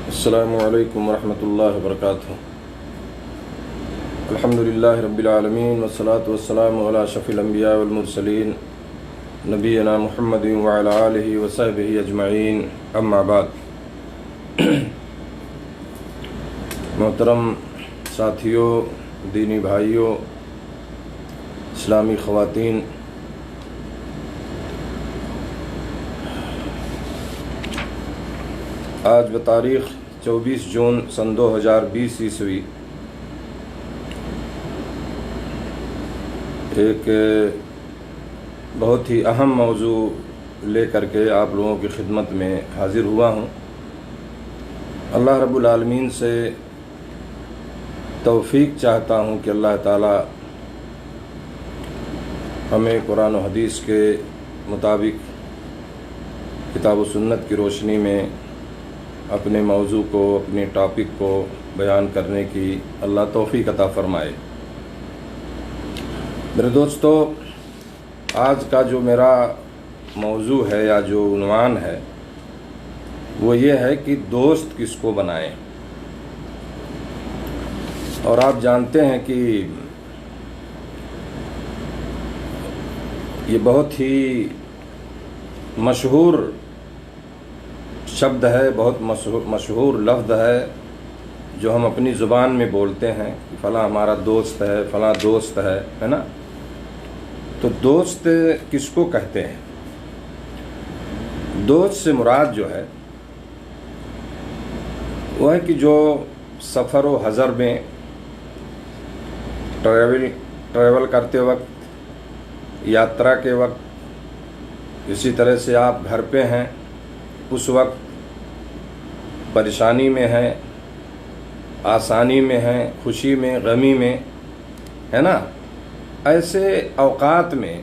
السلام علیکم ورحمۃ اللہ وبرکاتہ۔ الحمد للہ رب العالمین والصلاة والسلام علی اشرف الانبیاء والمرسلین نبینا محمد وعلی آلہ وصحبہ اجمعین، اما بعد۔ محترم ساتھیوں، دینی بھائیوں، اسلامی خواتین، آج بتاریخ 24 جون سن 2020 عیسوی ایک بہت ہی اہم موضوع لے کر کے آپ لوگوں کی خدمت میں حاضر ہوا ہوں۔ اللہ رب العالمین سے توفیق چاہتا ہوں کہ اللہ تعالی ہمیں قرآن و حدیث کے مطابق کتاب و سنت کی روشنی میں اپنے موضوع کو، اپنے ٹاپک کو بیان کرنے کی اللہ توفیق عطا فرمائے۔ میرے دوستو، آج کا جو میرا موضوع ہے یا جو عنوان ہے وہ یہ ہے کہ دوست کس کو بنائیں۔ اور آپ جانتے ہیں کہ یہ بہت ہی مشہور شبد ہے، بہت مشہور لفظ ہے جو ہم اپنی زبان میں بولتے ہیں کہ فلاں ہمارا دوست ہے، فلاں دوست ہے نا۔ تو دوست کس کو کہتے ہیں؟ دوست سے مراد جو ہے وہ ہے کہ جو سفر و حضر میں ٹریول کرتے وقت، یاترا کے وقت، اسی طرح سے آپ گھر پہ ہیں اس وقت، پریشانی میں ہیں، آسانی میں ہیں، خوشی میں، غمی میں، ہے نا، ایسے اوقات میں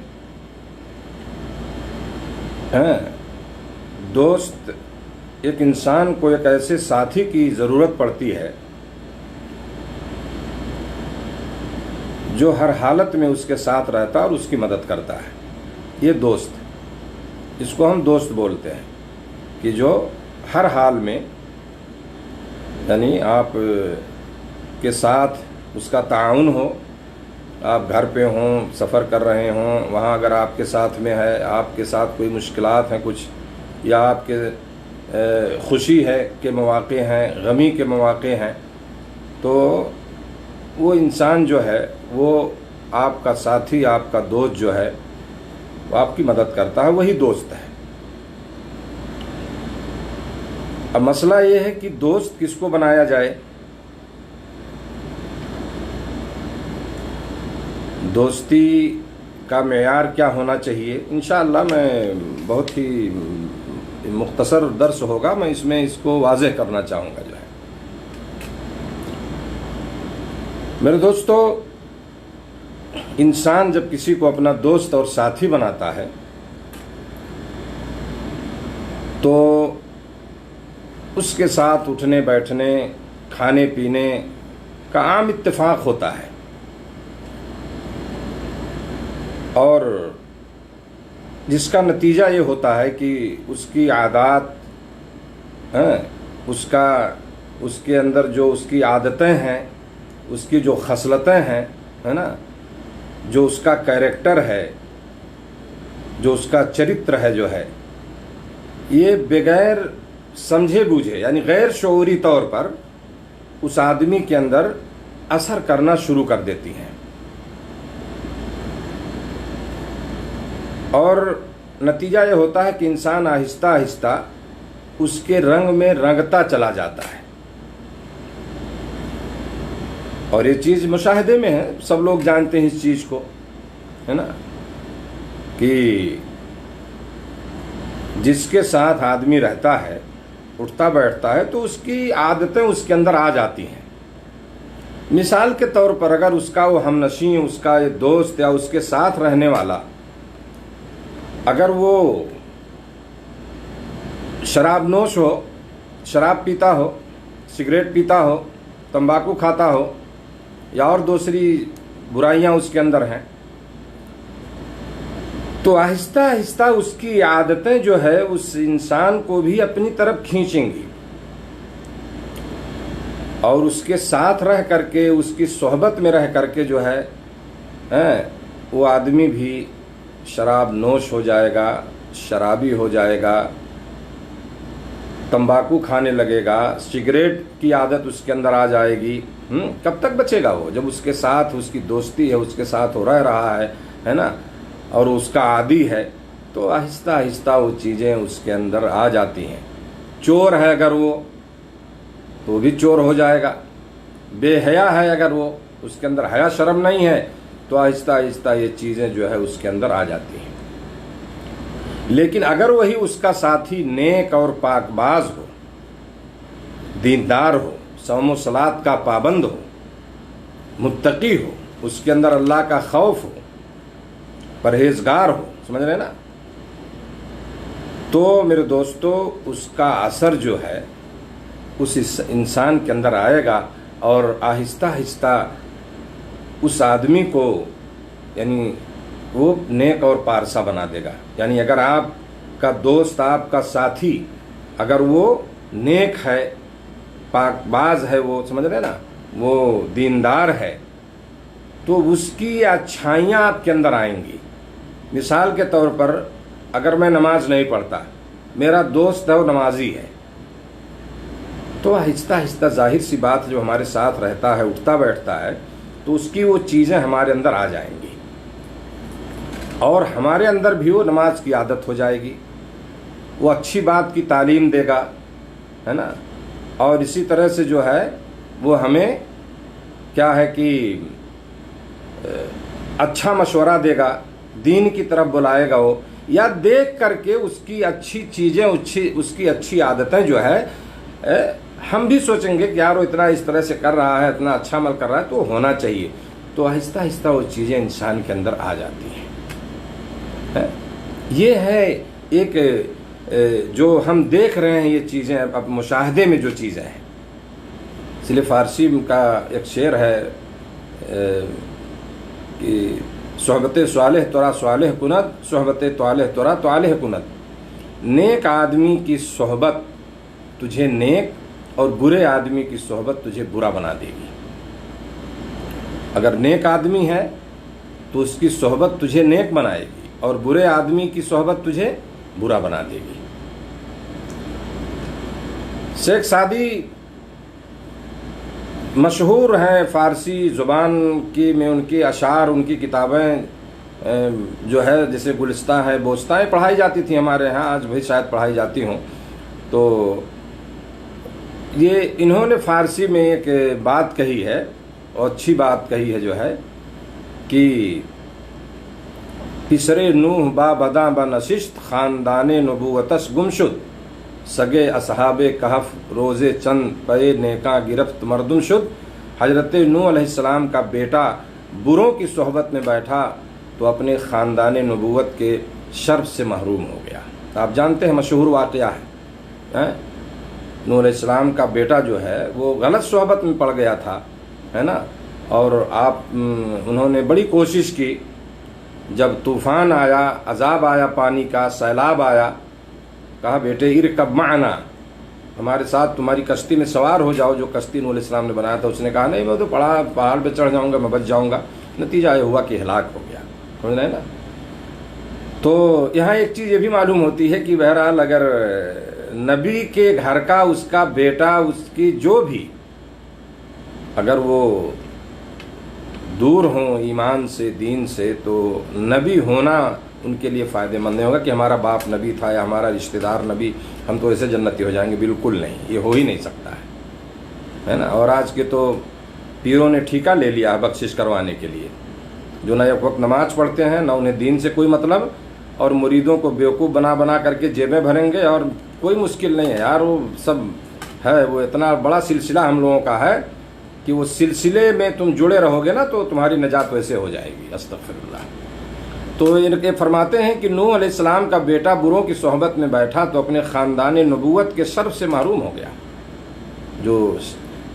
دوست، ایک انسان کو ایک ایسے ساتھی کی ضرورت پڑتی ہے جو ہر حالت میں اس کے ساتھ رہتا اور اس کی مدد کرتا ہے۔ یہ دوست، اس کو ہم دوست بولتے ہیں کہ جو ہر حال میں، یعنی آپ کے ساتھ اس کا تعاون ہو، آپ گھر پہ ہوں، سفر کر رہے ہوں، وہاں اگر آپ کے ساتھ میں ہے، آپ کے ساتھ کوئی مشکلات ہیں کچھ، یا آپ کے خوشی ہے کے مواقع ہیں، غمی کے مواقع ہیں، تو وہ انسان جو ہے وہ آپ کا ساتھی، آپ کا دوست جو ہے وہ آپ کی مدد کرتا ہے، وہی دوست ہے۔ اب مسئلہ یہ ہے کہ دوست کس کو بنایا جائے؟ دوستی کا معیار کیا ہونا چاہیے؟ انشاءاللہ میں بہت ہی مختصر درس ہوگا، میں اس کو واضح کرنا چاہوں گا جو ہے۔ میرے دوستو، انسان جب کسی کو اپنا دوست اور ساتھی بناتا ہے تو اس کے ساتھ اٹھنے بیٹھنے، کھانے پینے کا عام اتفاق ہوتا ہے، اور جس کا نتیجہ یہ ہوتا ہے کہ اس کی عادات، اس کے اندر جو اس کی عادتیں ہیں، اس کی جو خصلتیں ہیں، ہے نا، جو اس کا کیریکٹر ہے، جو اس کا چرتر ہے جو ہے، یہ بغیر سمجھے بوجھے، یعنی غیر شعوری طور پر اس آدمی کے اندر اثر کرنا شروع کر دیتی ہیں، اور نتیجہ یہ ہوتا ہے کہ انسان آہستہ آہستہ اس کے رنگ میں رنگتا چلا جاتا ہے۔ اور یہ چیز مشاہدے میں ہے، سب لوگ جانتے ہیں اس چیز کو، ہے نا، کہ جس کے ساتھ آدمی رہتا ہے، اٹھتا بیٹھتا ہے، تو اس کی عادتیں اس کے اندر آ جاتی ہیں۔ مثال کے طور پر اگر اس کا وہ ہمنشیں، اس کا یہ دوست یا اس کے ساتھ رہنے والا اگر وہ شراب نوش ہو، شراب پیتا ہو، سگریٹ پیتا ہو، تمباکو کھاتا ہو، یا اور دوسری برائیاں اس کے اندر ہیں، تو آہستہ آہستہ اس کی عادتیں جو ہے اس انسان کو بھی اپنی طرف کھینچیں گی، اور اس کے ساتھ رہ کر کے، اس کی صحبت میں رہ کر کے جو ہے وہ آدمی بھی شراب نوش ہو جائے گا، شرابی ہو جائے گا، تمباکو کھانے لگے گا، سگریٹ کی عادت اس کے اندر آ جائے گی. کب تک بچے گا وہ؟ جب اس کے ساتھ اس کی دوستی ہے، اس کے ساتھ وہ رہ رہا ہے نا، اور اس کا عادی ہے، تو آہستہ آہستہ وہ چیزیں اس کے اندر آ جاتی ہیں. چور ہے اگر وہ، تو بھی چور ہو جائے گا. بے حیا ہے اگر وہ، اس کے اندر حیا شرم نہیں ہے، تو آہستہ آہستہ یہ چیزیں جو ہے اس کے اندر آ جاتی ہیں. لیکن اگر وہی اس کا ساتھی نیک اور پاک باز ہو، دیندار ہو، صوم و صلات کا پابند ہو، متقی ہو، اس کے اندر اللہ کا خوف ہو، پرہیزگار ہو، سمجھ رہے نا، تو میرے دوستو اس کا اثر جو ہے اس انسان کے اندر آئے گا، اور آہستہ آہستہ اس آدمی کو یعنی وہ نیک اور پارسا بنا دے گا. یعنی اگر آپ کا دوست، آپ کا ساتھی اگر وہ نیک ہے، پاک باز ہے، وہ سمجھ رہے نا، وہ دیندار ہے، تو اس کی اچھائیاں آپ کے اندر آئیں گی. مثال کے طور پر اگر میں نماز نہیں پڑھتا، میرا دوست ہے وہ نمازی ہے، تو آہستہ آہستہ ظاہر سی بات جو ہمارے ساتھ رہتا ہے، اٹھتا بیٹھتا ہے، تو اس کی وہ چیزیں ہمارے اندر آ جائیں گی، اور ہمارے اندر بھی وہ نماز کی عادت ہو جائے گی. وہ اچھی بات کی تعلیم دے گا، ہے نا، اور اسی طرح سے جو ہے وہ ہمیں کیا ہے کہ اچھا مشورہ دے گا، دین کی طرف بلائے گا. وہ یا دیکھ کر کے اس کی اچھی چیزیں، اس کی اچھی عادتیں جو ہے ہم بھی سوچیں گے کہ یار وہ اتنا اس طرح سے کر رہا ہے، اتنا اچھا عمل کر رہا ہے، تو ہونا چاہیے. تو آہستہ آہستہ وہ چیزیں انسان کے اندر آ جاتی ہیں. یہ ہے ایک جو ہم دیکھ رہے ہیں یہ چیزیں اب مشاہدے میں جو چیزیں ہیں. اس لیے فارسی کا ایک شعر ہے کہ صحبت صالح ترا صالح کند، صحبت طالح ترا طالح کند. نیک آدمی کی صحبت تجھے نیک، اور برے آدمی کی صحبت تجھے برا بنا دے گی. اگر نیک آدمی ہے تو اس کی صحبت تجھے نیک بنائے گی، اور برے آدمی کی صحبت تجھے برا بنا دے گی. شیخ سعدی مشہور ہیں فارسی زبان کی میں، ان کی اشعار، ان کی کتابیں جو ہے جیسے گلستہ ہے، بوستائیں پڑھائی جاتی تھیں ہمارے ہاں، آج بھی شاید پڑھائی جاتی ہوں. تو یہ انہوں نے فارسی میں ایک بات کہی ہے، اور اچھی بات کہی ہے، جو ہے کہ پسر نوح با بداں با نشست، خاندان نبوتس گم شد، سگے اصحاب کہف روز چند پے نیکاں گرفت مردم شد. حضرت نوح علیہ السلام کا بیٹا بروں کی صحبت میں بیٹھا تو اپنے خاندان نبوت کے شرف سے محروم ہو گیا. آپ جانتے ہیں مشہور واقعہ ہے، نوح علیہ السلام کا بیٹا جو ہے وہ غلط صحبت میں پڑ گیا تھا، ہے نا، اور انہوں نے بڑی کوشش کی. جب طوفان آیا، عذاب آیا، پانی کا سیلاب آیا، کہا بیٹے ارکب معنا، ہمارے ساتھ تمہاری کشتی میں سوار ہو جاؤ، جو کشتی نوح علیہ السلام نے بنایا تھا. اس نے کہا نہیں، میں تو پہاڑ پہ چڑھ جاؤں گا، میں بچ جاؤں گا. نتیجہ یہ ہوا کہ ہلاک ہو گیا. سمجھ رہے نا. تو یہاں ایک چیز یہ بھی معلوم ہوتی ہے کہ بہرحال اگر نبی کے گھر کا اس کا بیٹا، اس کی جو بھی اگر وہ دور ہوں ایمان سے، دین سے، تو نبی ہونا ان کے لیے فائدہ مند نہیں ہوگا کہ ہمارا باپ نبی تھا یا ہمارا رشتہ دار نبی، ہم تو ایسے جنتی ہو جائیں گے. بالکل نہیں، یہ ہو ہی نہیں سکتا ہے نا. اور آج کے تو پیروں نے ٹھیکہ لے لیا بخشش کروانے کے لیے، جو نہ ایک وقت نماز پڑھتے ہیں، نہ انہیں دین سے کوئی مطلب، اور مریدوں کو بیوقوف بنا کر کے جیبیں بھریں گے. اور کوئی مشکل نہیں ہے یار، وہ سب ہے، وہ اتنا بڑا سلسلہ ہم لوگوں کا ہے کہ وہ سلسلے میں تم جڑے رہو گے نا تو تمہاری نجات ویسے ہو جائے گی. استغفر اللہ. تو یہ فرماتے ہیں کہ نوح علیہ السلام کا بیٹا بروں کی صحبت میں بیٹھا تو اپنے خاندان نبوت کے شرف سے محروم ہو گیا. جو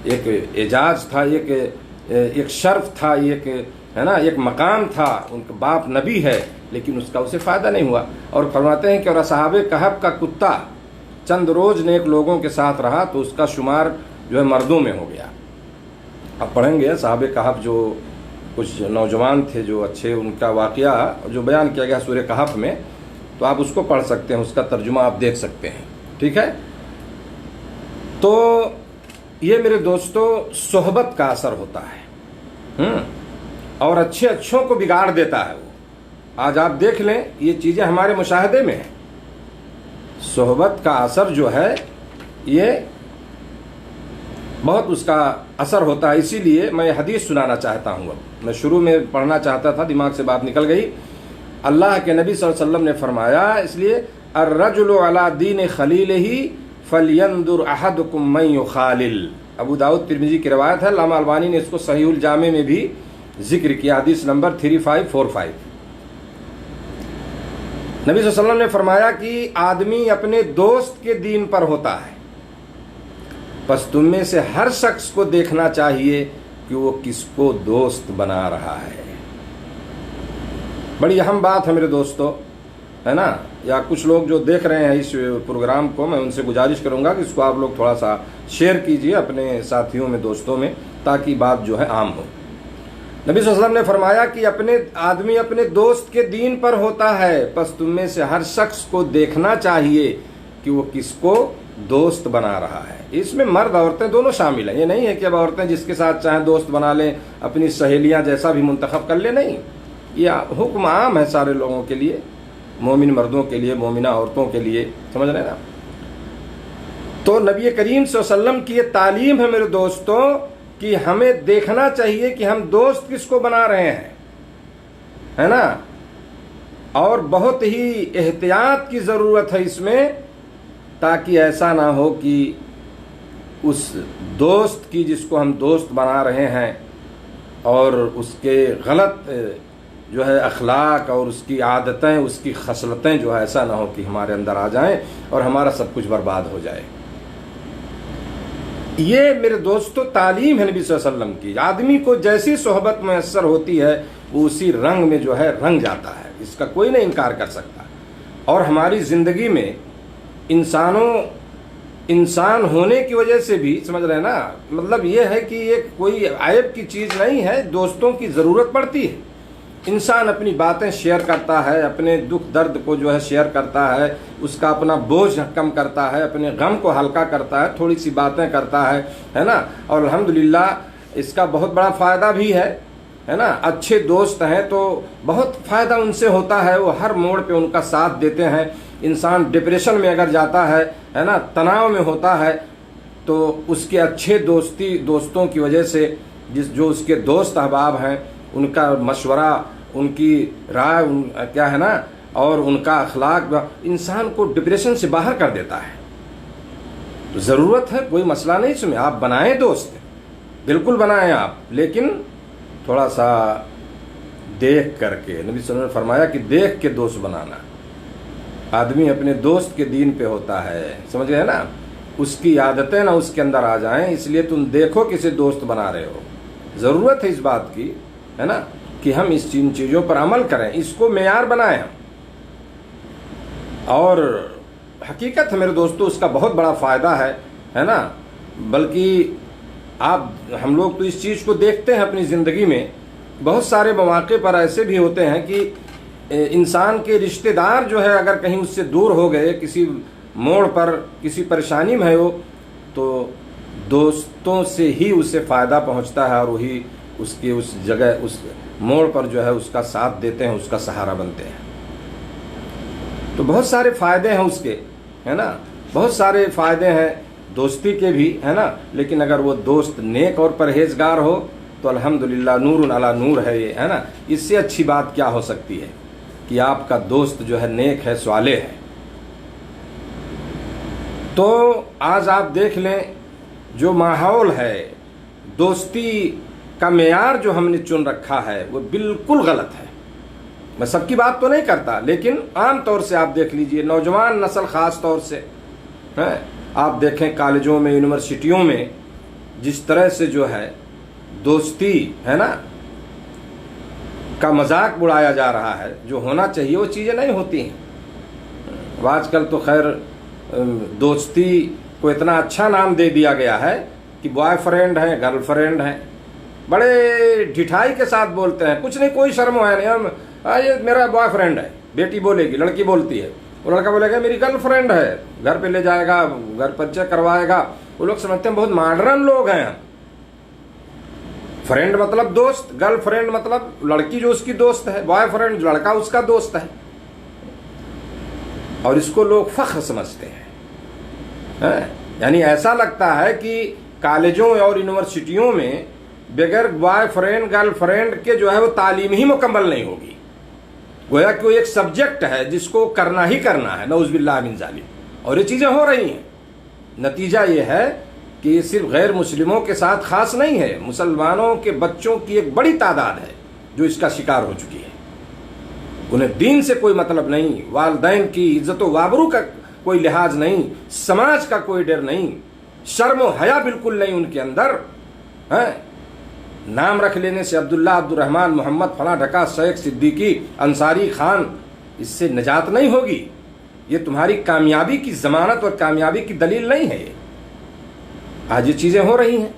ایک اعجاز تھا، ایک شرف تھا، ایک ہے نا، ایک مقام تھا. ان کا باپ نبی ہے لیکن اس کا اسے فائدہ نہیں ہوا. اور فرماتے ہیں کہ اور اصحاب کہف کا کتا چند روز نیک لوگوں کے ساتھ رہا تو اس کا شمار جو ہے مردوں میں ہو گیا. آپ پڑھیں گے صحابہ کہف جو کچھ نوجوان تھے جو اچھے، ان کا واقعہ جو بیان کیا گیا سورہ کہف میں، تو آپ اس کو پڑھ سکتے ہیں، اس کا ترجمہ آپ دیکھ سکتے ہیں، ٹھیک ہے۔ تو یہ میرے دوستو صحبت کا اثر ہوتا ہے، اور اچھے اچھوں کو بگاڑ دیتا ہے وہ۔ آج آپ دیکھ لیں یہ چیزیں ہمارے مشاہدے میں ہیں، صحبت کا اثر جو ہے یہ بہت اس کا اثر ہوتا ہے۔ اسی لیے میں حدیث سنانا چاہتا ہوں، اب میں شروع میں پڑھنا چاہتا تھا، دماغ سے بات نکل گئی۔ اللہ کے نبی صلی اللہ علیہ وسلم نے فرمایا، اس لیے الرجل علی دین خلیلہ فلینظر احدکم من یخالل، ابو داؤد ترمذی کی روایت ہے، علامہ البانی نے اس کو صحیح الجامع میں بھی ذکر کیا، حدیث نمبر 3545۔ نبی صلی اللہ علیہ وسلم نے فرمایا کہ آدمی اپنے دوست کے دین پر ہوتا ہے، بس تم میں سے ہر شخص کو دیکھنا چاہیے کہ وہ کس کو دوست بنا رہا ہے۔ بڑی اہم بات ہے میرے دوستو، ہے نا؟ یا کچھ لوگ جو دیکھ رہے ہیں اس پروگرام کو، میں ان سے گزارش کروں گا کہ اس کو آپ لوگ تھوڑا سا شیئر کیجئے اپنے ساتھیوں میں، دوستوں میں، تاکہ بات جو ہے عام ہو۔ نبی صلی اللہ علیہ وسلم نے فرمایا کہ آدمی اپنے دوست کے دین پر ہوتا ہے، پس تم میں سے ہر شخص کو دیکھنا چاہیے کہ وہ کس کو دوست بنا رہا ہے۔ اس میں مرد عورتیں دونوں شامل ہیں، یہ نہیں ہے کہ اب عورتیں جس کے ساتھ چاہیں دوست بنا لیں، اپنی سہیلیاں جیسا بھی منتخب کر لیں، نہیں، یہ حکم عام ہے سارے لوگوں کے لیے، مومن مردوں کے لیے، مومنہ عورتوں کے لیے، سمجھ رہے ہیں نا؟ تو نبی کریم صلی اللہ علیہ وسلم کی یہ تعلیم ہے میرے دوستوں کہ ہمیں دیکھنا چاہیے کہ ہم دوست کس کو بنا رہے ہیں، ہے نا؟ اور بہت ہی احتیاط کی ضرورت ہے اس میں، تاکہ ایسا نہ ہو کہ اس دوست کی جس کو ہم دوست بنا رہے ہیں اور اس کے غلط جو ہے اخلاق اور اس کی عادتیں، اس کی خصلتیں جو ہے ایسا نہ ہو کہ ہمارے اندر آ جائیں اور ہمارا سب کچھ برباد ہو جائے۔ یہ میرے دوستو تعلیم ہے نبی صلی اللہ علیہ وسلم کی۔ آدمی کو جیسی صحبت میسر ہوتی ہے وہ اسی رنگ میں جو ہے رنگ جاتا ہے، اس کا کوئی نہیں انکار کر سکتا۔ اور ہماری زندگی میں انسان ہونے کی وجہ سے بھی، سمجھ رہے ہیں نا، مطلب یہ ہے کہ یہ کوئی عیب کی چیز نہیں ہے، دوستوں کی ضرورت پڑتی ہے۔ انسان اپنی باتیں شیئر کرتا ہے، اپنے دکھ درد کو جو ہے شیئر کرتا ہے، اس کا اپنا بوجھ کم کرتا ہے، اپنے غم کو ہلکا کرتا ہے، تھوڑی سی باتیں کرتا ہے نا؟ اور الحمدللہ اس کا بہت بڑا فائدہ بھی ہے نا؟ اچھے دوست ہیں تو بہت فائدہ ان سے ہوتا ہے، وہ ہر موڑ پہ ان کا ساتھ دیتے ہیں۔ انسان ڈپریشن میں اگر جاتا ہے نا، تناؤ میں ہوتا ہے، تو اس کے اچھے دوستوں کی وجہ سے، جو اس کے دوست احباب ہیں، ان کا مشورہ، ان کی رائے، کیا ہے نا، اور ان کا اخلاق انسان کو ڈپریشن سے باہر کر دیتا ہے۔ تو ضرورت ہے، کوئی مسئلہ نہیں اس میں، آپ بنائیں دوست، بالکل بنائیں آپ، لیکن تھوڑا سا دیکھ کر کے۔ نبی صلی اللہ علیہ وسلم نے فرمایا کہ دیکھ کے دوست بنانا۔ آدمی اپنے دوست کے دین پہ ہوتا ہے، سمجھ گئے نا؟ اس کی عادتیں نہ اس کے اندر آ جائیں، اس لیے تم دیکھو کسے دوست بنا رہے ہو۔ ضرورت ہے اس بات کی، ہے نا، کہ ہم ان چیزوں پر عمل کریں، اس کو معیار بنائیں ہم۔ اور حقیقت ہے میرے دوستو، اس کا بہت بڑا فائدہ ہے نا؟ بلکہ ہم لوگ تو اس چیز کو دیکھتے ہیں اپنی زندگی میں، بہت سارے مواقع پر ایسے بھی ہوتے ہیں کہ انسان کے رشتہ دار جو ہے اگر کہیں اس سے دور ہو گئے، کسی موڑ پر کسی پریشانی میں ہے وہ، تو دوستوں سے ہی اسے فائدہ پہنچتا ہے، اور وہی اس کی اس جگہ، اس موڑ پر جو ہے اس کا ساتھ دیتے ہیں، اس کا سہارا بنتے ہیں۔ تو بہت سارے فائدے ہیں اس کے، ہے نا؟ بہت سارے فائدے ہیں دوستی کے بھی، ہے نا؟ لیکن اگر وہ دوست نیک اور پرہیزگار ہو تو الحمدللہ نور علی نور ہے یہ، ہے نا؟ اس سے اچھی بات کیا ہو سکتی ہے کہ آپ کا دوست جو ہے نیک ہے، صالح ہے۔ تو آج آپ دیکھ لیں جو ماحول ہے، دوستی کا معیار جو ہم نے چن رکھا ہے وہ بالکل غلط ہے۔ میں سب کی بات تو نہیں کرتا، لیکن عام طور سے آپ دیکھ لیجئے، نوجوان نسل خاص طور سے، آپ دیکھیں کالجوں میں، یونیورسٹیوں میں جس طرح سے جو ہے دوستی، ہے نا، کا مذاق اڑایا جا رہا ہے، جو ہونا چاہیے وہ چیزیں نہیں ہوتی ہیں۔ آج کل تو خیر دوستی کو اتنا اچھا نام دے دیا گیا ہے کہ بوائے فرینڈ ہیں، گرل فرینڈ ہیں، بڑے ڈھٹائی کے ساتھ بولتے ہیں، کچھ نہیں، کوئی شرم ہے نہیں، یہ میرا بوائے فرینڈ ہے، بیٹی بولے گی، لڑکی بولتی ہے، وہ لڑکا بولے گا میری گرل فرینڈ ہے، گھر پہ لے جائے گا، گھر پریچے کروائے گا، وہ لوگ سمجھتے ہیں بہت ماڈرن لوگ ہیں. فرینڈ مطلب دوست، گرل فرینڈ مطلب لڑکی جو اس کی دوست ہے، بوائے فرینڈ لڑکا اس کا دوست ہے، اور اس کو لوگ فخر سمجھتے ہیں. یعنی ایسا لگتا ہے کہ کالجوں اور یونیورسٹیوں میں بغیر بوائے فرینڈ گرل فرینڈ کے جو ہے وہ تعلیم ہی مکمل نہیں ہوگی، گویا کہ وہ ایک سبجیکٹ ہے جس کو کرنا ہی کرنا ہے، نعوذ باللہ من ذالک. اور یہ چیزیں ہو رہی ہیں. نتیجہ یہ ہے کہ یہ صرف غیر مسلموں کے ساتھ خاص نہیں ہے، مسلمانوں کے بچوں کی ایک بڑی تعداد ہے جو اس کا شکار ہو چکی ہے. انہیں دین سے کوئی مطلب نہیں، والدین کی عزت و آبرو کا کوئی لحاظ نہیں، سماج کا کوئی ڈر نہیں، شرم و حیا بالکل نہیں ان کے اندر. نام رکھ لینے سے عبداللہ، عبد الرحمن، محمد، فلاں ڈھکا، شیخ، صدیقی، انصاری، خان، اس سے نجات نہیں ہوگی. یہ تمہاری کامیابی کی ضمانت اور کامیابی کی دلیل نہیں ہے. آج یہ چیزیں ہو رہی ہیں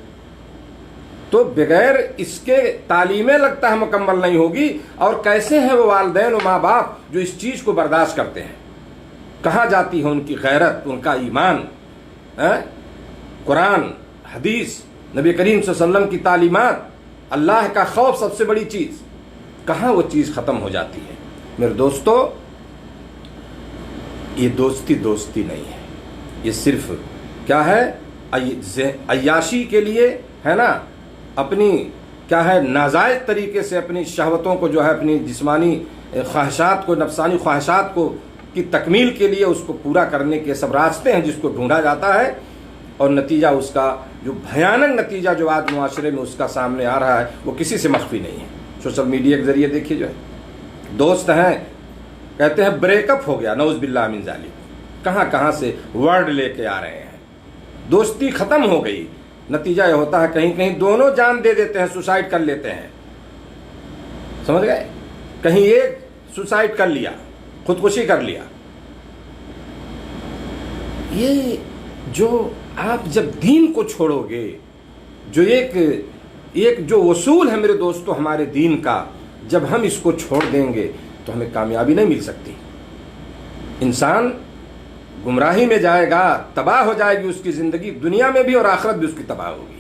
تو بغیر اس کے تعلیمیں لگتا ہے مکمل نہیں ہوگی. اور کیسے ہیں وہ والدین و ماں باپ جو اس چیز کو برداشت کرتے ہیں؟ کہاں جاتی ہے ان کی غیرت، ان کا ایمان؟ قرآن، حدیث، نبی کریم صلی اللہ علیہ وسلم کی تعلیمات، اللہ کا خوف سب سے بڑی چیز، کہاں وہ چیز ختم ہو جاتی ہے؟ میرے دوستو، یہ دوستی نہیں ہے، یہ صرف کیا ہے، عیاشی کے لیے ہے نا، اپنی کیا ہے ناجائز طریقے سے اپنی شہوتوں کو جو ہے، اپنی جسمانی خواہشات کو، نفسانی خواہشات کو کی تکمیل کے لیے اس کو پورا کرنے کے سب راستے ہیں جس کو ڈھونڈا جاتا ہے. اور نتیجہ اس کا جو بھیانک نتیجہ جو آج معاشرے میں اس کا سامنے آ رہا ہے وہ کسی سے مخفی نہیں ہے. سوشل میڈیا کے ذریعے دیکھیے، جو ہے دوست ہیں کہتے ہیں بریک اپ ہو گیا، نعوذ باللہ من ذالک، کہاں کہاں سے ورڈ لے کے آ رہے ہیں، دوستی ختم ہو گئی. نتیجہ یہ ہوتا ہے کہیں کہیں دونوں جان دے دیتے ہیں، سوسائڈ کر لیتے ہیں. سمجھ گئے؟ کہیں ایک سوسائڈ کر لیا، خودکشی کر لیا. یہ جو آپ جب دین کو چھوڑو گے، جو ایک جو اصول ہے میرے دوستو ہمارے دین کا، جب ہم اس کو چھوڑ دیں گے تو ہمیں کامیابی نہیں مل سکتی. انسان گمراہی میں جائے گا، تباہ ہو جائے گی اس کی زندگی، دنیا میں بھی اور آخرت بھی اس کی تباہ ہوگی.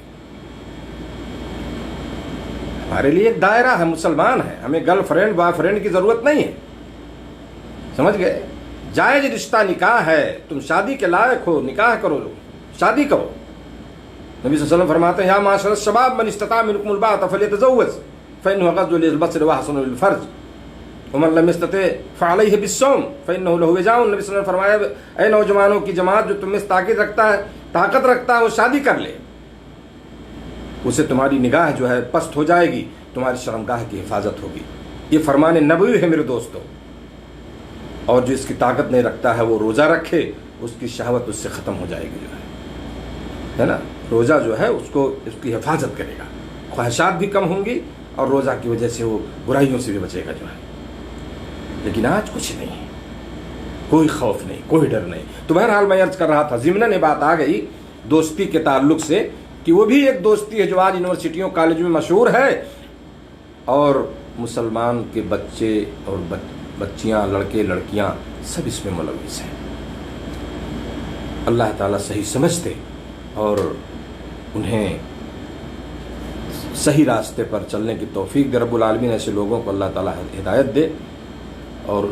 ہمارے لیے ایک دائرہ ہے، مسلمان ہے، ہمیں گرل فرینڈ بوائے فرینڈ کی ضرورت نہیں ہے. سمجھ گئے؟ جائز رشتہ نکاح ہے، تم شادی کے لائق ہو، نکاح کرو، شادی کرو. نبی صلی اللہ علیہ وسلم فرماتے ہیں یا معاشر الشباب من استطاع منکم الباءۃ فلیتزوج فانه اغض للبصر واحسن للفرج ومن لم يستطع فعليه بالصوم فانه له وجاء. نبی صلی اللہ علیہ وسلم فرمایا اے نوجوانوں کی جماعت جو تم میں طاقت رکھتا ہے وہ شادی کر لے، اسے تمہاری نگاہ جو ہے پست ہو جائے گی، تمہاری شرمگاہ کی حفاظت ہوگی. یہ فرمان نبوی ہے میرے دوستو. اور جو اس کی طاقت نہیں رکھتا ہے وہ روزہ رکھے، اس کی شہوت اس سے ختم ہو جائے گی، جو ہے نا. روزہ جو ہے اس کی حفاظت کرے گا، خواہشات بھی کم ہوں گی اور روزہ کی وجہ سے وہ برائیوں سے بھی بچے گا، جو ہے. لیکن آج کچھ نہیں، کوئی خوف نہیں، کوئی ڈر نہیں. تو بہرحال میں عرض کر رہا تھا، ضمناً بات آ گئی دوستی کے تعلق سے کہ وہ بھی ایک دوستی ہے جو آج یونیورسٹیوں کالجوں میں مشہور ہے، اور مسلمان کے بچے اور بچیاں، لڑکے لڑکیاں سب اس میں ملوث ہیں. اللہ تعالیٰ صحیح سمجھتے اور انہیں صحیح راستے پر چلنے کی توفیق دے رب العالمین. ایسے لوگوں کو اللہ تعالیٰ ہدایت دے اور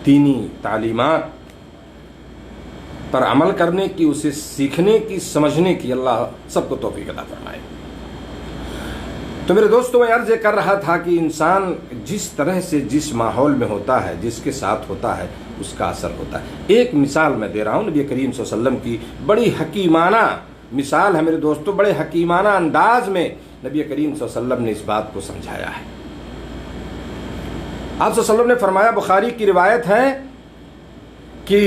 دینی تعلیمات پر عمل کرنے کی، اسے سیکھنے کی، سمجھنے کی اللہ سب کو توفیق عطا فرمائے. تو میرے دوستوں، میں عرض یہ کر رہا تھا کہ انسان جس طرح سے جس ماحول میں ہوتا ہے، جس کے ساتھ ہوتا ہے، اس کا اثر ہوتا ہے. ایک مثال میں دے رہا ہوں، نبی کریم صلی اللہ علیہ وسلم کی بڑی حکیمانہ مثال ہے میرے دوستوں. بڑے حکیمانہ انداز میں نبی کریم صلی اللہ علیہ وسلم نے اس بات کو سمجھایا ہے. آپ صلی اللہ علیہ وسلم نے فرمایا، بخاری کی روایت ہے کہ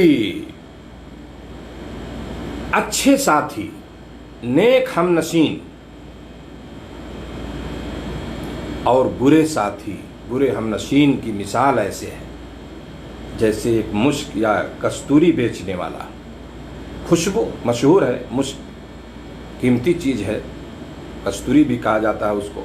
اچھے ساتھی، نیک ہم نشین اور برے ساتھی، برے ہم نشین کی مثال ایسے ہے جیسے ایک مشک یا کستوری بیچنے والا. خوشبو مشہور ہے، مشک قیمتی چیز ہے، کستوری بھی کہا جاتا ہے اس کو.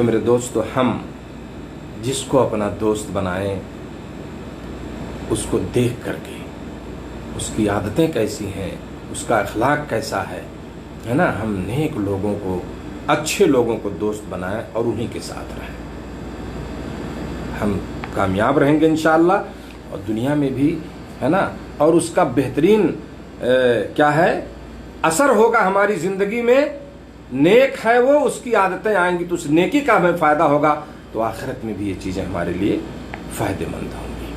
تو میرے دوستو ہم جس کو اپنا دوست بنائیں اس کو دیکھ کر کے اس کی عادتیں کیسی ہیں، اس کا اخلاق کیسا ہے نا، ہم نیک لوگوں کو، اچھے لوگوں کو دوست بنائیں اور انہی کے ساتھ رہیں، ہم کامیاب رہیں گے انشاءاللہ، اور دنیا میں بھی ہے نا، اور اس کا بہترین کیا ہے اثر ہوگا ہماری زندگی میں، نیک ہے وہ، اس کی عادتیں آئیں گی تو اس نیکی کا ہمیں فائدہ ہوگا، تو آخرت میں بھی یہ چیزیں ہمارے لیے فائدہ مند ہوں گی۔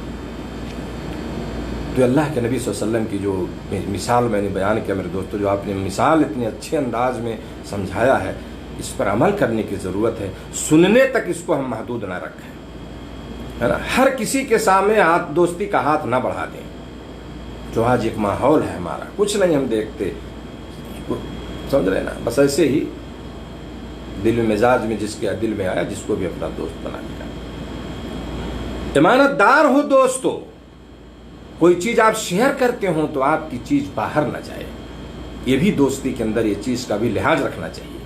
تو اللہ کے نبی صلی اللہ علیہ وسلم کی جو مثال میں نے بیان کیا میرے دوستو، جو آپ نے مثال اتنے اچھے انداز میں سمجھایا ہے، اس پر عمل کرنے کی ضرورت ہے، سننے تک اس کو ہم محدود نہ رکھیں، ہے نا، ہر کسی کے سامنے دوستی کا ہاتھ نہ بڑھا دیں، جو آج ایک ماحول ہے ہمارا، کچھ نہیں ہم دیکھتے، سمجھ رہے نا، بس ایسے ہی دل مزاج میں جس کے دل میں آیا جس کو بھی اپنا دوست بنا لیا۔ امانت دار ہو دوستو، کوئی چیز آپ شیئر کرتے ہوں تو آپ کی چیز باہر نہ جائے، یہ بھی دوستی کے اندر یہ چیز کا بھی لحاظ رکھنا چاہیے،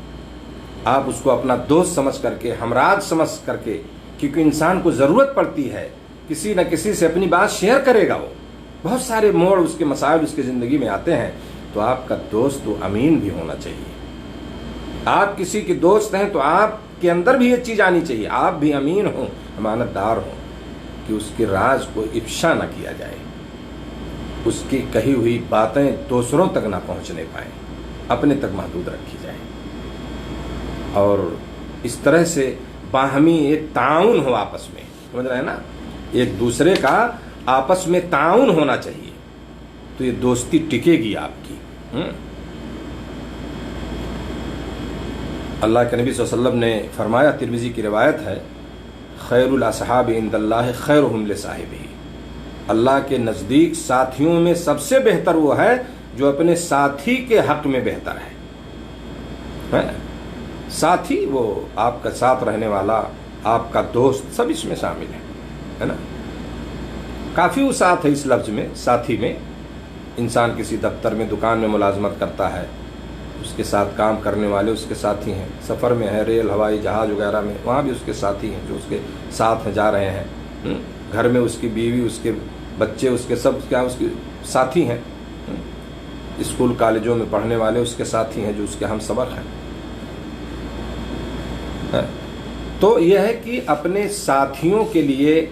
آپ اس کو اپنا دوست سمجھ کر کے، ہمراز سمجھ کر کے، کیونکہ انسان کو ضرورت پڑتی ہے کسی نہ کسی سے اپنی بات شیئر کرے گا، وہ بہت سارے موڑ اس کے مسائل اس کی زندگی میں آتے ہیں، تو آپ کا دوست امین بھی ہونا چاہیے، آپ کسی کے دوست ہیں تو آپ کے اندر بھی یہ چیز آنی چاہیے، آپ بھی امین ہوں، امانت دار ہوں، کہ اس کے راز کو افشا نہ کیا جائے، اس کی کہی ہوئی باتیں دوسروں تک نہ پہنچنے پائیں، اپنے تک محدود رکھی جائیں، اور اس طرح سے باہمی ایک تعاون ہو آپس میں، سمجھ رہے ہیں نا، ایک دوسرے کا آپس میں تعاون ہونا چاہیے، تو یہ دوستی ٹکے گی آپ کی۔ اللہ کے نبی صلی اللہ علیہ وسلم نے فرمایا، ترمذی کی روایت ہے، خیر الاصحاب عند اللہ خیرہم لصاحبہ، اللہ کے نزدیک ساتھیوں میں سب سے بہتر وہ ہے جو اپنے ساتھی کے حق میں بہتر ہے، ساتھی وہ آپ کا ساتھ رہنے والا، آپ کا دوست، سب اس میں شامل ہے نا، کافی وہ ساتھ ہے اس لفظ میں، ساتھی میں، انسان کسی دفتر میں، دکان میں ملازمت کرتا ہے، اس کے ساتھ کام کرنے والے اس کے ساتھی ہیں، سفر میں ہے، ریل ہوائی جہاز وغیرہ میں، وہاں بھی اس کے ساتھی ہیں جو اس کے ساتھ جا رہے ہیں، گھر میں اس کی بیوی، اس کے بچے، اس کے سب کیا اس کے ساتھی ہیں، اسکول کالجوں میں پڑھنے والے اس کے ساتھی ہیں جو اس کے ہم سبق ہیں۔ تو یہ ہے کہ اپنے ساتھیوں کے لیے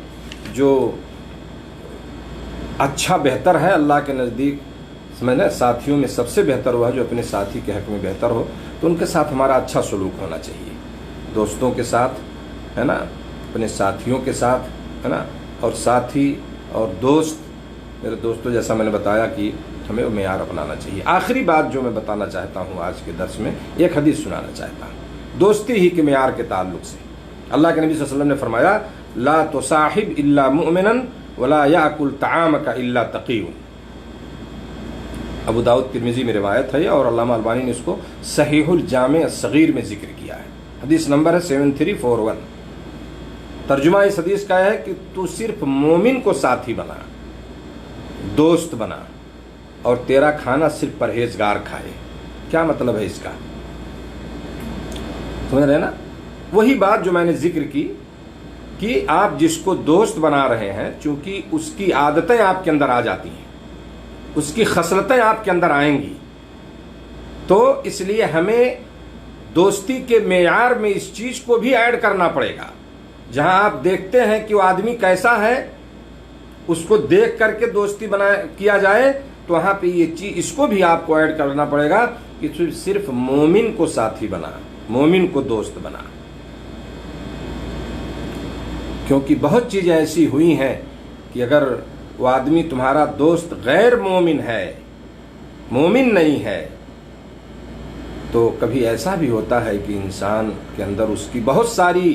جو اچھا بہتر ہے اللہ کے نزدیک، سمجھنا، ساتھیوں میں سب سے بہتر ہوا جو اپنے ساتھی کے حق میں بہتر ہو، تو ان کے ساتھ ہمارا اچھا سلوک ہونا چاہیے، دوستوں کے ساتھ ہے نا، اپنے ساتھیوں کے ساتھ ہے نا، اور ساتھی اور دوست، میرے دوستوں جیسا میں نے بتایا کہ ہمیں وہ معیار اپنانا چاہیے۔ آخری بات جو میں بتانا چاہتا ہوں آج کے درس میں، ایک حدیث سنانا چاہتا ہوں دوستی ہی کے معیار کے تعلق سے۔ اللہ کے نبی صلی اللہ علیہ وسلم نے فرمایا، لا تصاحب الا مؤمنا ولا یاکل طعامک الا تقی۔ ابو داؤد ترمذی میں روایت ہے، اور علامہ البانی نے اس کو صحیح الجامع الصغیر میں ذکر کیا ہے، حدیث نمبر ہے 7341۔ ترجمہ اس حدیث کا ہے کہ تو صرف مومن کو ساتھی بنا، دوست بنا، اور تیرا کھانا صرف پرہیزگار کھائے۔ کیا مطلب ہے اس کا؟ سمجھ رہے ہیں نا، وہی بات جو میں نے ذکر کی کہ آپ جس کو دوست بنا رہے ہیں، چونکہ اس کی عادتیں آپ کے اندر آ جاتی ہیں، اس کی خصلتیں آپ کے اندر آئیں گی، تو اس لیے ہمیں دوستی کے معیار میں اس چیز کو بھی ایڈ کرنا پڑے گا۔ جہاں آپ دیکھتے ہیں کہ وہ آدمی کیسا ہے، اس کو دیکھ کر کے دوستی کیا جائے، تو وہاں پہ یہ چیز اس کو بھی آپ کو ایڈ کرنا پڑے گا کہ صرف مومن کو ساتھی بنا، مومن کو دوست بنا، کیونکہ بہت چیزیں ایسی ہوئی ہیں کہ اگر وہ آدمی تمہارا دوست غیر مومن ہے، مومن نہیں ہے، تو کبھی ایسا بھی ہوتا ہے کہ انسان کے اندر اس کی بہت ساری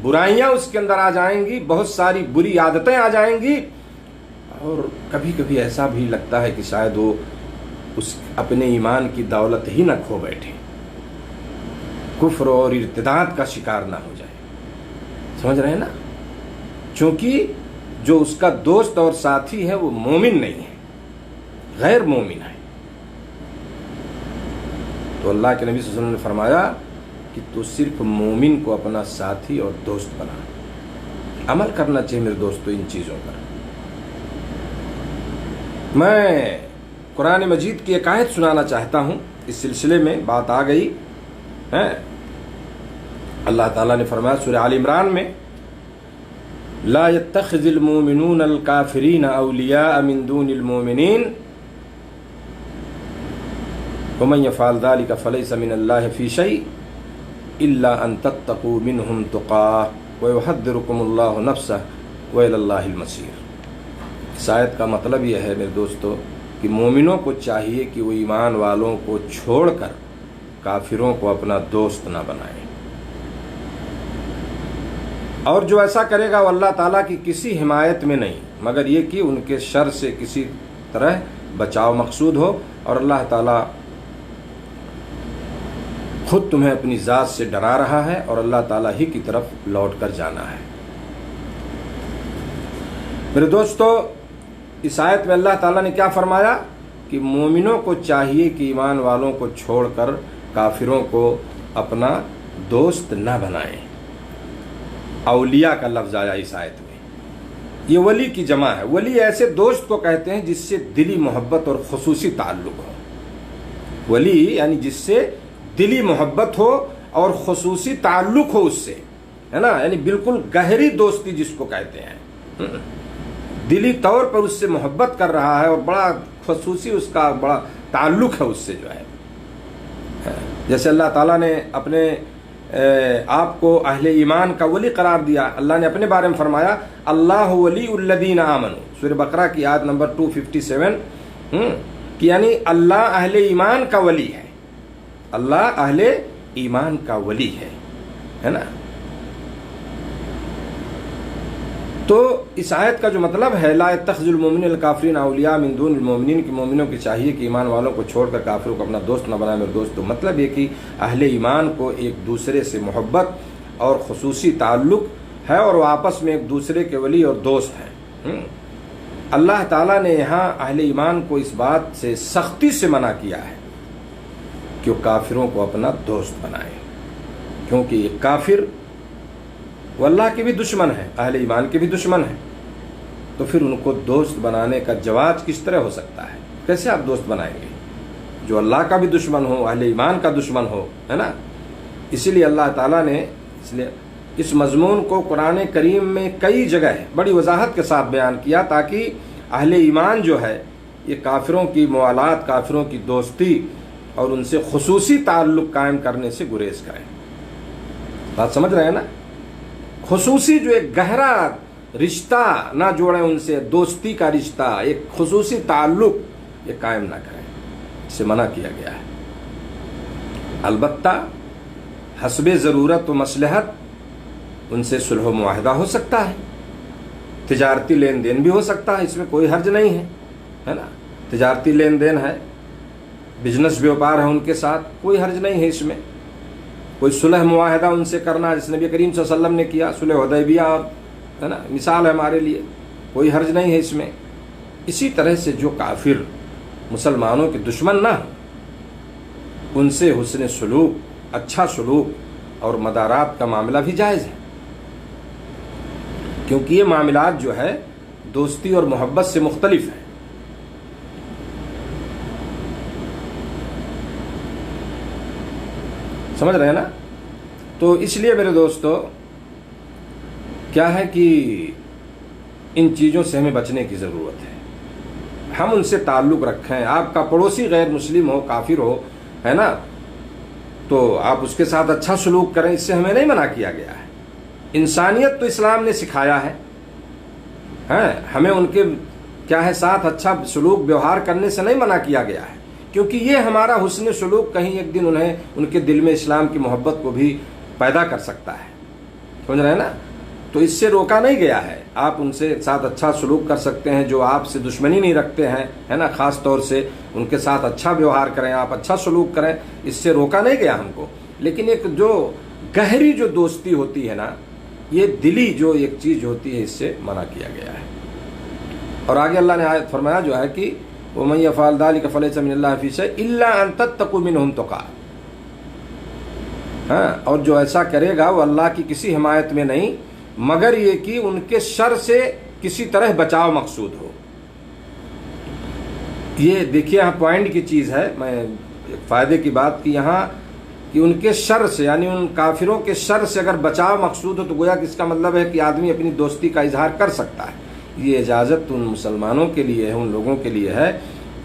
برائیاں اس کے اندر آ جائیں گی، بہت ساری بری عادتیں آ جائیں گی، اور کبھی کبھی ایسا بھی لگتا ہے کہ شاید وہ اس اپنے ایمان کی دولت ہی نہ کھو بیٹھے، کفر اور ارتداد کا شکار نہ ہو جائے، سمجھ رہے ہیں نا، چونکہ جو اس کا دوست اور ساتھی ہے وہ مومن نہیں ہے، غیر مومن ہے۔ تو اللہ کے نبی صلی اللہ علیہ وسلم نے فرمایا کہ تو صرف مومن کو اپنا ساتھی اور دوست بنا۔ عمل کرنا چاہیے میرے دوستو ان چیزوں پر۔ میں قرآن مجید کی ایک آیت سنانا چاہتا ہوں، اس سلسلے میں بات آ گئی ہے۔ اللہ تعالیٰ نے فرمایا سورہ آل عمران میں، لا يتخذ المؤمنون الكافرین اولیاء من دون المؤمنین ومن يفعل ذلك فليس من الله في شيء الا ان تتقوا منهم تقاه ويحذركم الله نفسه والى الله المصير۔ اس آیت کا مطلب یہ ہے میرے دوستو کہ مومنوں کو چاہیے کہ وہ ایمان والوں کو چھوڑ کر کافروں کو اپنا دوست نہ بنائیں، اور جو ایسا کرے گا وہ اللہ تعالیٰ کی کسی حمایت میں نہیں مگر یہ کہ ان کے شر سے کسی طرح بچاؤ مقصود ہو، اور اللہ تعالیٰ خود تمہیں اپنی ذات سے ڈرا رہا ہے اور اللہ تعالیٰ ہی کی طرف لوٹ کر جانا ہے۔ میرے دوستو اس آیت میں اللہ تعالیٰ نے کیا فرمایا کہ مومنوں کو چاہیے کہ ایمان والوں کو چھوڑ کر کافروں کو اپنا دوست نہ بنائیں۔ اولیاء کا لفظ آیا اس آیت میں، یہ ولی کی جمع ہے۔ ولی ایسے دوست کو کہتے ہیں جس سے دلی محبت اور خصوصی تعلق ہو۔ ولی یعنی جس سے دلی محبت ہو اور خصوصی تعلق ہو اس سے، ہے نا، یعنی بالکل گہری دوستی جس کو کہتے ہیں، دلی طور پر اس سے محبت کر رہا ہے اور بڑا خصوصی اس کا بڑا تعلق ہے اس سے جو ہے۔ جیسے اللہ تعالیٰ نے اپنے آپ کو اہل ایمان کا ولی قرار دیا، اللہ نے اپنے بارے میں فرمایا اللہ ولی الذین آمنوا، سورہ بقرہ کی آیت نمبر 257، کہ یعنی اللہ اہل ایمان کا ولی ہے، اللہ اہل ایمان کا ولی ہے نا۔ تو اس آیت کا جو مطلب ہے لا يتخذ المؤمنون الکافرین اولیاء من دون المؤمنین، کہ مومنوں کی چاہیے کہ ایمان والوں کو چھوڑ کر کافروں کو اپنا دوست نہ بنائے۔ میرے دوستو مطلب یہ کہ اہل ایمان کو ایک دوسرے سے محبت اور خصوصی تعلق ہے اور وہ آپس میں ایک دوسرے کے ولی اور دوست ہیں۔ اللہ تعالیٰ نے یہاں اہل ایمان کو اس بات سے سختی سے منع کیا ہے کہ وہ کافروں کو اپنا دوست بنائے، کیونکہ یہ کافر وہ اللہ کے بھی دشمن ہے، اہل ایمان کے بھی دشمن ہے، تو پھر ان کو دوست بنانے کا جواز کس طرح ہو سکتا ہے؟ کیسے آپ دوست بنائیں گے جو اللہ کا بھی دشمن ہو، اہل ایمان کا دشمن ہو، ہے نا۔ اسی لیے اللہ تعالیٰ نے اس مضمون کو قرآن کریم میں کئی جگہ بڑی وضاحت کے ساتھ بیان کیا تاکہ اہل ایمان جو ہے یہ کافروں کی موالات، کافروں کی دوستی اور ان سے خصوصی تعلق قائم کرنے سے گریز کریں۔ بات سمجھ رہے ہیں نا؟ خصوصی جو ایک گہرا رشتہ نہ جوڑیں ان سے، دوستی کا رشتہ، ایک خصوصی تعلق یہ قائم نہ کریں، اس سے منع کیا گیا ہے۔ البتہ حسب ضرورت و مصلحت ان سے صلح و معاہدہ ہو سکتا ہے، تجارتی لین دین بھی ہو سکتا ہے، اس میں کوئی حرج نہیں ہے نا۔ تجارتی لین دین ہے، بزنس بیوپار ہے ان کے ساتھ، کوئی حرج نہیں ہے اس میں۔ کوئی صلح معاہدہ ان سے کرنا جس نبی کریم صلی اللہ علیہ وسلم نے کیا، صلح حدیبیہ، اور ہے نا، مثال ہے ہمارے لیے، کوئی حرج نہیں ہے اس میں۔ اسی طرح سے جو کافر مسلمانوں کے دشمن نہ ہوں ان سے حسن سلوک، اچھا سلوک اور مدارات کا معاملہ بھی جائز ہے، کیونکہ یہ معاملات جو ہے دوستی اور محبت سے مختلف ہیں۔ سمجھ رہے ہیں نا؟ تو اس لیے میرے دوستو کیا ہے کہ ان چیزوں سے ہمیں بچنے کی ضرورت ہے۔ ہم ان سے تعلق رکھیں، آپ کا پڑوسی غیر مسلم ہو، کافر ہو، ہے نا، تو آپ اس کے ساتھ اچھا سلوک کریں، اس سے ہمیں نہیں منع کیا گیا ہے۔ انسانیت تو اسلام نے سکھایا ہے، ہمیں ان کے کیا ہے ساتھ اچھا سلوک ویوہار کرنے سے نہیں منع کیا گیا ہے، کیونکہ یہ ہمارا حسن سلوک کہیں ایک دن انہیں ان کے دل میں اسلام کی محبت کو بھی پیدا کر سکتا ہے۔ سمجھ رہے ہیں نا؟ تو اس سے روکا نہیں گیا ہے، آپ ان سے ساتھ اچھا سلوک کر سکتے ہیں، جو آپ سے دشمنی نہیں رکھتے ہیں، ہے نا، خاص طور سے ان کے ساتھ اچھا ویوہار کریں، آپ اچھا سلوک کریں، اس سے روکا نہیں گیا ہم کو۔ لیکن ایک جو گہری جو دوستی ہوتی ہے نا، یہ دلی جو ایک چیز ہوتی ہے، اس سے منع کیا گیا ہے۔ اور آگے اللہ نے آیت فرمایا جو ہے کہ وَمَن يَفْعَلْ ذَلِكَ فَلَيْسَ مِنَ اللَّهِ فِي شَيْءٍ إِلَّا أَن تَتَّقُوا مِنْهُمْ تُقَاةً، ہاں، اور جو ایسا کرے گا وہ اللہ کی کسی حمایت میں نہیں مگر یہ کہ ان کے شر سے کسی طرح بچاؤ مقصود ہو۔ یہ دیکھیے یہاں پوائنٹ کی چیز ہے، میں ایک فائدے کی بات کی یہاں کہ ان کے شر سے، یعنی ان کافروں کے شر سے اگر بچاؤ مقصود ہو تو گویا کہ اس کا مطلب ہے کہ آدمی اپنی دوستی کا اظہار کر سکتا ہے۔ یہ اجازت ان مسلمانوں کے لیے ہے، ان لوگوں کے لیے ہے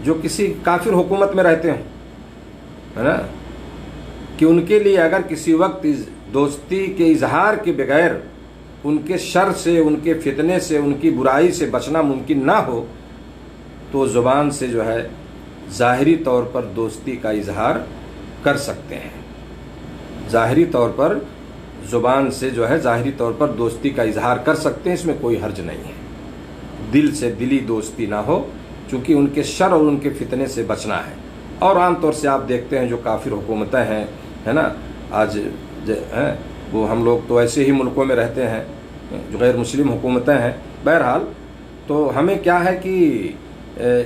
جو کسی کافر حکومت میں رہتے ہیں، ہے نا، کہ ان کے لیے اگر کسی وقت دوستی کے اظہار کے بغیر ان کے شر سے، ان کے فتنے سے، ان کی برائی سے بچنا ممکن نہ ہو تو زبان سے جو ہے ظاہری طور پر دوستی کا اظہار کر سکتے ہیں۔ ظاہری طور پر زبان سے جو ہے ظاہری طور پر دوستی کا اظہار کر سکتے ہیں، اس میں کوئی حرج نہیں ہے۔ دل سے دلی دوستی نہ ہو، چونکہ ان کے شر اور ان کے فتنے سے بچنا ہے۔ اور عام طور سے آپ دیکھتے ہیں جو کافر حکومتیں ہیں، ہے نا، آج وہ ہم لوگ تو ایسے ہی ملکوں میں رہتے ہیں جو غیر مسلم حکومتیں ہیں، بہرحال تو ہمیں کیا ہے کہ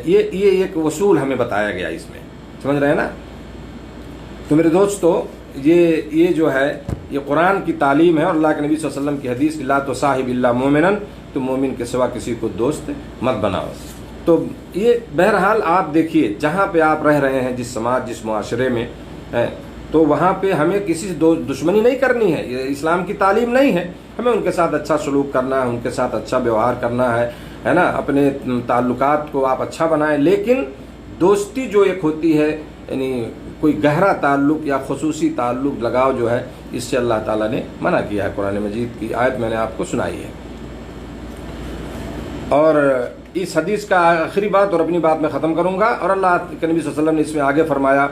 یہ ایک اصول ہمیں بتایا گیا، اس میں سمجھ رہے ہیں نا۔ تو میرے دوستو، یہ جو ہے یہ قرآن کی تعلیم ہے اور اللہ کے نبی صلی اللہ علیہ وسلم کی حدیث لا تصاحب الا مومنا، تو مومن کے سوا کسی کو دوست مت بناؤ۔ تو یہ بہرحال آپ دیکھیے جہاں پہ آپ رہ رہے ہیں، جس سماج جس معاشرے میں ہیں، تو وہاں پہ ہمیں کسی سے دشمنی نہیں کرنی ہے، یہ اسلام کی تعلیم نہیں ہے۔ ہمیں ان کے ساتھ اچھا سلوک کرنا ہے، ان کے ساتھ اچھا ویوہار کرنا ہے نا، اپنے تعلقات کو آپ اچھا بنائیں، لیکن دوستی جو ایک ہوتی ہے، یعنی کوئی گہرا تعلق یا خصوصی تعلق لگاؤ جو ہے، اس سے اللہ تعالیٰ نے منع کیا ہے۔ قرآن مجید کی آیت میں نے آپ کو سنائی ہے۔ اور اس حدیث کا آخری بات اور اپنی بات میں ختم کروں گا، اور اللہ کے نبی صلی اللہ علیہ وسلم نے اس میں آگے فرمایا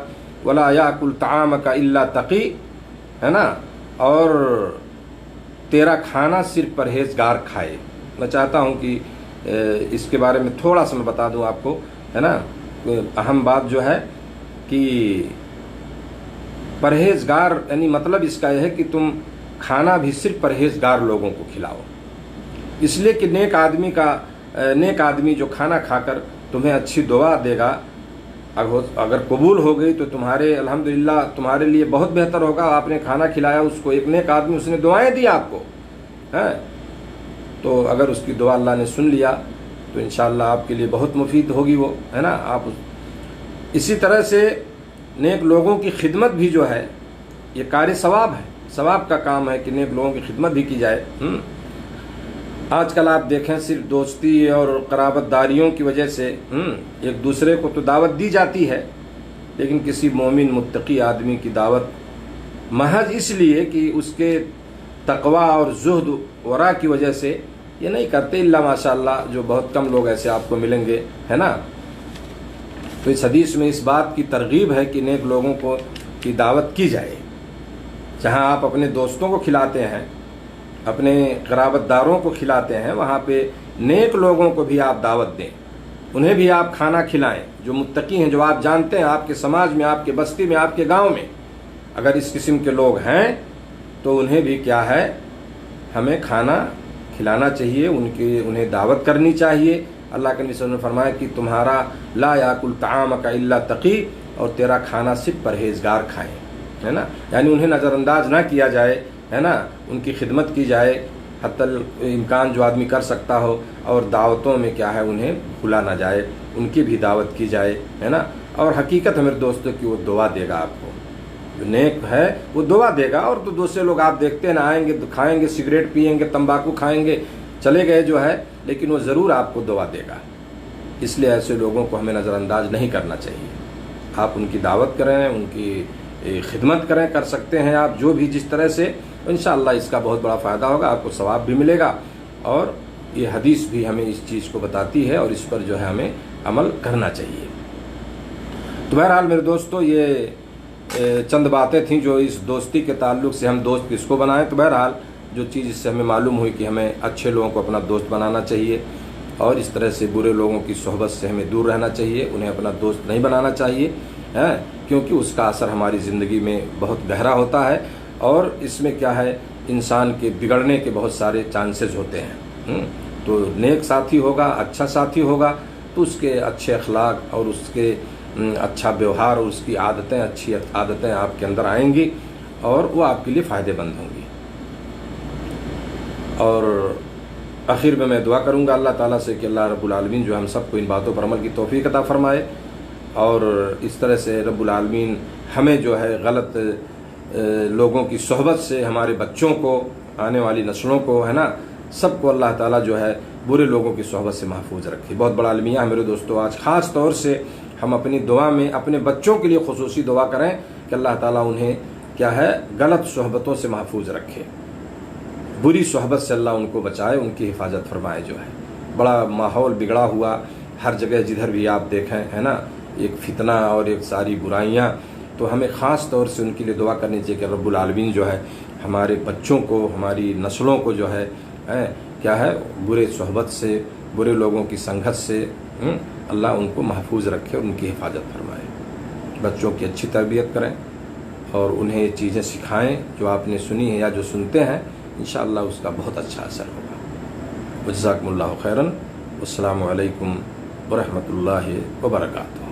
وَلَا يَأْكُلْ طَعَامَكَ إِلَّا تَقِي، ہے نا، اور تیرا کھانا صرف پرہیزگار کھائے۔ میں چاہتا ہوں کہ اس کے بارے میں تھوڑا سا میں بتا دوں آپ کو، ہے نا، اہم بات جو ہے کہ پرہیزگار یعنی مطلب اس کا یہ ہے کہ تم کھانا بھی صرف پرہیزگار لوگوں کو کھلاؤ، اس لیے کہ نیک آدمی جو کھانا کھا کر تمہیں اچھی دعا دے گا، اگر قبول ہو گئی تو تمہارے الحمدللہ تمہارے لیے بہت بہتر ہوگا۔ آپ نے کھانا کھلایا اس کو، ایک نیک آدمی، اس نے دعائیں دی آپ کو، ہے، تو اگر اس کی دعا اللہ نے سن لیا تو انشاءاللہ آپ کے لیے بہت مفید ہوگی وہ، ہے نا۔ آپ اسی طرح سے نیک لوگوں کی خدمت بھی جو ہے یہ کار ثواب ہے، ثواب کا کام ہے کہ نیک لوگوں کی خدمت بھی کی جائے۔ آج کل آپ دیکھیں صرف دوستی اور قرابت داریوں کی وجہ سے ایک دوسرے کو تو دعوت دی جاتی ہے، لیکن کسی مومن متقی آدمی کی دعوت محض اس لیے کہ اس کے تقوی اور زہد ورع کی وجہ سے یہ نہیں کرتے، الا ماشاءاللہ جو بہت کم لوگ ایسے آپ کو ملیں گے، ہے نا۔ تو اس حدیث میں اس بات کی ترغیب ہے کہ نیک لوگوں کو کی دعوت کی جائے۔ جہاں آپ اپنے دوستوں کو کھلاتے ہیں، اپنے قرابت داروں کو کھلاتے ہیں، وہاں پہ نیک لوگوں کو بھی آپ دعوت دیں، انہیں بھی آپ کھانا کھلائیں، جو متقی ہیں، جو آپ جانتے ہیں آپ کے سماج میں، آپ کے بستی میں، آپ کے گاؤں میں اگر اس قسم کے لوگ ہیں تو انہیں بھی کیا ہے، ہمیں کھانا کھلانا چاہیے، انہیں دعوت کرنی چاہیے۔ اللہ کے نبی صلی اللہ علیہ وسلم نے فرمایا کہ تمہارا لا یاکل طعامک الا تقی، اور تیرا کھانا صرف پرہیزگار کھائیں، ہے نا، یعنی انہیں نظر انداز نہ کیا جائے، ہے نا، ان کی خدمت کی جائے حتی الامکان جو آدمی کر سکتا ہو، اور دعوتوں میں کیا ہے انہیں بھولا نہ جائے، ان کی بھی دعوت کی جائے، ہے نا۔ اور حقیقت ہے میرے دوستوں کہ وہ دعا دے گا آپ کو، جو نیک ہے وہ دعا دے گا۔ اور تو دوسرے لوگ آپ دیکھتے ہیں نا، آئیں گے کھائیں گے، سگریٹ پئیں گے، تمباکو کھائیں گے، چلے گئے جو ہے، لیکن وہ ضرور آپ کو دعا دے گا۔ اس لیے ایسے لوگوں کو ہمیں نظر انداز نہیں کرنا چاہیے۔ آپ ان کی دعوت کریں، ان کی خدمت کریں، کر سکتے ہیں آپ جو بھی جس طرح سے، انشاءاللہ اس کا بہت بڑا فائدہ ہوگا، آپ کو ثواب بھی ملے گا، اور یہ حدیث بھی ہمیں اس چیز کو بتاتی ہے اور اس پر جو ہے ہمیں عمل کرنا چاہیے۔ تو بہرحال میرے دوستو، یہ چند باتیں تھیں جو اس دوستی کے تعلق سے ہم دوست کس کو بنائیں۔ تو بہرحال جو چیز اس سے ہمیں معلوم ہوئی کہ ہمیں اچھے لوگوں کو اپنا دوست بنانا چاہیے، اور اس طرح سے برے لوگوں کی صحبت سے ہمیں دور رہنا چاہیے، انہیں اپنا دوست نہیں بنانا چاہیے، کیونکہ اس کا اثر ہماری زندگی میں بہت گہرا ہوتا ہے، اور اس میں کیا ہے، انسان کے بگڑنے کے بہت سارے چانسز ہوتے ہیں۔ تو نیک ساتھی ہوگا، اچھا ساتھی ہوگا، تو اس کے اچھے اخلاق اور اس کے اچھا ویوہار اور اس کی عادتیں، اچھی عادتیں آپ کے اندر آئیں گی، اور وہ آپ کے لیے فائدے مند ہوں گی۔ اور آخر میں دعا کروں گا اللہ تعالیٰ سے کہ اللہ رب العالمین جو ہم سب کو ان باتوں پر عمل کی توفیق عطا فرمائے، اور اس طرح سے رب العالمین ہمیں جو ہے غلط لوگوں کی صحبت سے ہمارے بچوں کو، آنے والی نسلوں کو، ہے نا، سب کو اللہ تعالیٰ جو ہے برے لوگوں کی صحبت سے محفوظ رکھے۔ بہت بڑا المیہ ہے میرے دوستو۔ آج خاص طور سے ہم اپنی دعا میں اپنے بچوں کے لیے خصوصی دعا کریں کہ اللہ تعالیٰ انہیں کیا ہے غلط صحبتوں سے محفوظ رکھے، بری صحبت سے اللہ ان کو بچائے، ان کی حفاظت فرمائے۔ جو ہے بڑا ماحول بگڑا ہوا، ہر جگہ جدھر بھی آپ دیکھیں، ہے نا، ایک فتنہ اور ایک ساری برائیاں، تو ہمیں خاص طور سے ان کے لیے دعا کرنی چاہیے کہ رب العالمین جو ہے ہمارے بچوں کو، ہماری نسلوں کو جو ہے کیا ہے برے صحبت سے، برے لوگوں کی سنگت سے اللہ ان کو محفوظ رکھے اور ان کی حفاظت فرمائے۔ بچوں کی اچھی تربیت کریں اور انہیں یہ چیزیں سکھائیں جو آپ نے سنی ہیں یا جو سنتے ہیں، انشاءاللہ اس کا بہت اچھا اثر ہوگا۔ جزاکم اللہ خیراً۔ السلام علیکم ورحمۃ اللہ وبرکاتہ۔